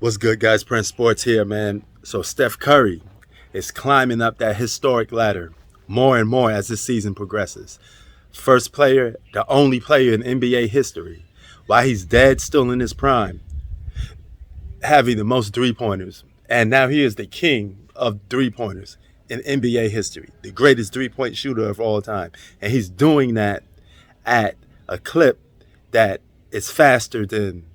What's good, guys? Prince Sports here, man. So Steph Curry is climbing up that historic ladder more and more as this season progresses. First player, the only player in NBA history, while he's dead, still in his prime, having the most three-pointers. And now he is the king of three-pointers in NBA history, the greatest three-point shooter of all time. And he's doing that at a clip that is faster than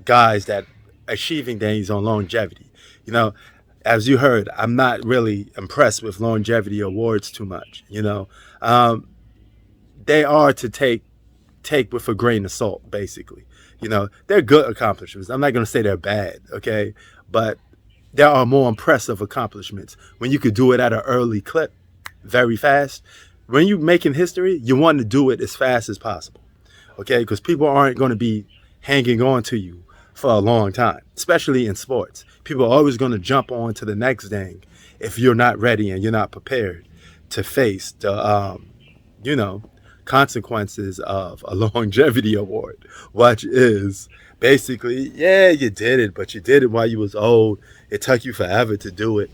guys that achieving things on longevity. You know, as you heard, I'm not really impressed with longevity awards too much. They are to take with a grain of salt, basically. They're good accomplishments. I'm not going to say they're bad, okay, but there are more impressive accomplishments when you could do it at an early clip, very fast. When you're making history, you want to do it as fast as possible, okay, because people aren't going to be hanging on to you for a long time, especially in sports. People are always going to jump on to the next thing if you're not ready and you're not prepared to face the, you know, consequences of a longevity award, which is basically, yeah, you did it, but you did it while you was old. It took you forever to do it.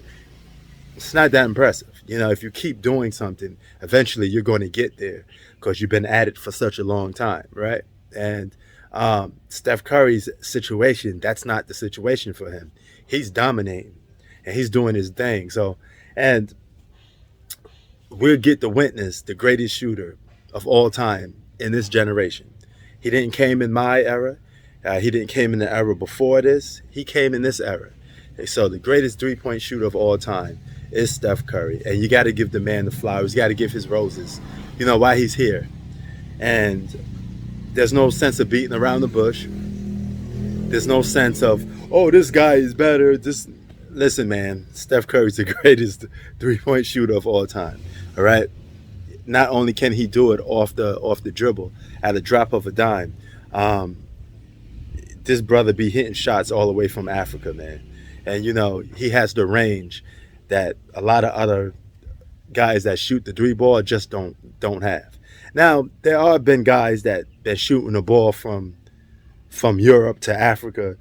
It's not that impressive. If you keep doing something, eventually you're going to get there because you've been at it for such a long time, right? And Steph Curry's situation, that's not the situation for him. He's dominating and he's doing his thing. So, and we'll get to witness the greatest shooter of all time in this generation. He didn't came in my era. He didn't came in the era before this. He came in this era. So the greatest three-point shooter of all time is Steph Curry. And you got to give the man the flowers. You got to give his roses, why he's here. And there's no sense of beating around the bush. There's no sense of, oh, this guy is better. Listen, man, Steph Curry's the greatest three-point shooter of all time. All right. Not only can he do it off the dribble at a drop of a dime, this brother be hitting shots all the way from Africa, man. And he has the range that a lot of other guys that shoot the three ball just don't have. Now there have been guys that been shooting the ball from Europe to Africa.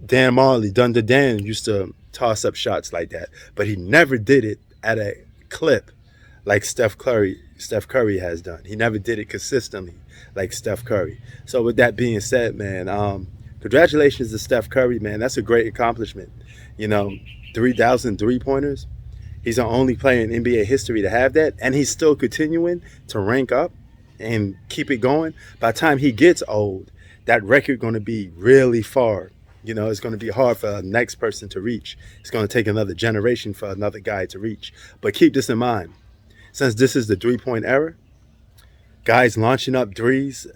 Dan Marley, Dunder Dan used to toss up shots like that, but he never did it at a clip like Steph Curry has done. He never did it consistently like Steph Curry. So with that being said, man, congratulations to Steph Curry, man. That's a great accomplishment. 3,000 three-pointers. He's the only player in NBA history to have that, and he's still continuing to rank up and keep it going. By the time he gets old, that record going to be really far. It's going to be hard for the next person to reach. It's going to take another generation for another guy to reach. But keep this in mind. Since this is the three-point era, guys launching up threes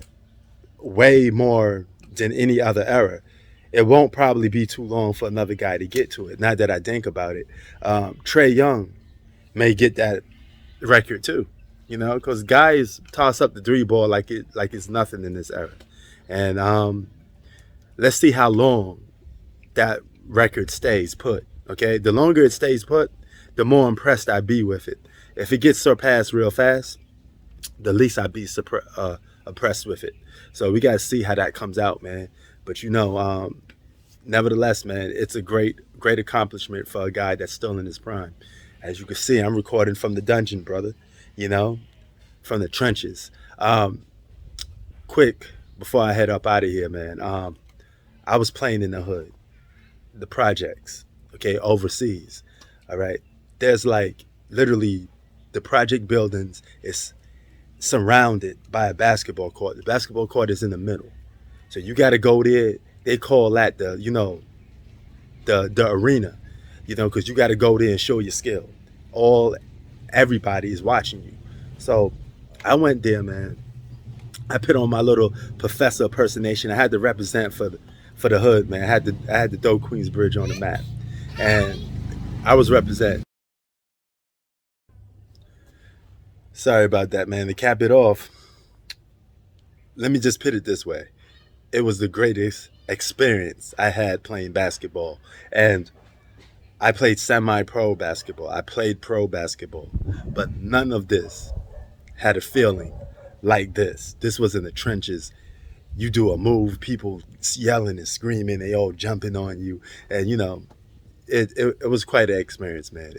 way more than any other era. It won't probably be too long for another guy to get to it. Now that I think about it, Trae Young may get that record too. Because guys toss up the three ball like it's nothing in this era. And let's see how long that record stays put. Okay, the longer it stays put, the more impressed I be with it. If it gets surpassed real fast, the least I'd be impressed with it. So we got to see how that comes out, man. But nevertheless, man, it's a great accomplishment for a guy that's still in his prime. As you can see, I'm recording from the dungeon, brother, from the trenches. Quick, before I head up out of here, man, I was playing in the hood, the projects, okay, overseas, all right? There's like literally the project buildings is surrounded by a basketball court. The basketball court is in the middle. So you got to go there. They call that the arena, because you got to go there and show your skill. Everybody is watching you. So I went there, man. I put on my little professor impersonation. I had to represent for the hood, man. I had to throw Queensbridge on the map, and I was representing. Sorry about that, man. To cap it off, let me just put it this way. It was the greatest experience I had playing basketball. And I played semi-pro basketball. I played pro basketball. But none of this had a feeling like this. This was in the trenches. you do a move, people yelling and screaming, they all jumping on you, and it was quite an experience, man.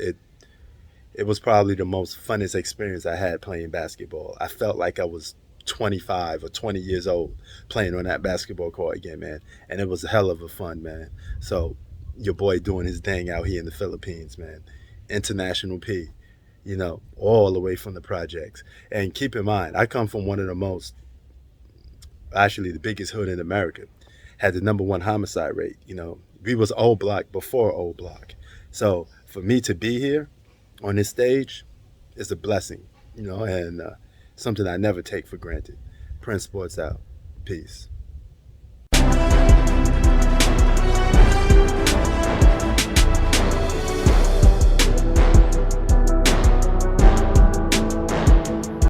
It was probably the most funnest experience I had playing basketball. I felt like I was 25 or 20 years old playing on that basketball court again, man. And it was a hell of a fun, man. So your boy doing his thing out here in the Philippines, man. International P, all the way from the projects. And keep in mind, I come from one of the most, actually the biggest hood in America. Had the number one homicide rate. We was old block before old block. So for me to be here on this stage is a blessing, and something I never take for granted. Prince Sports out. Peace.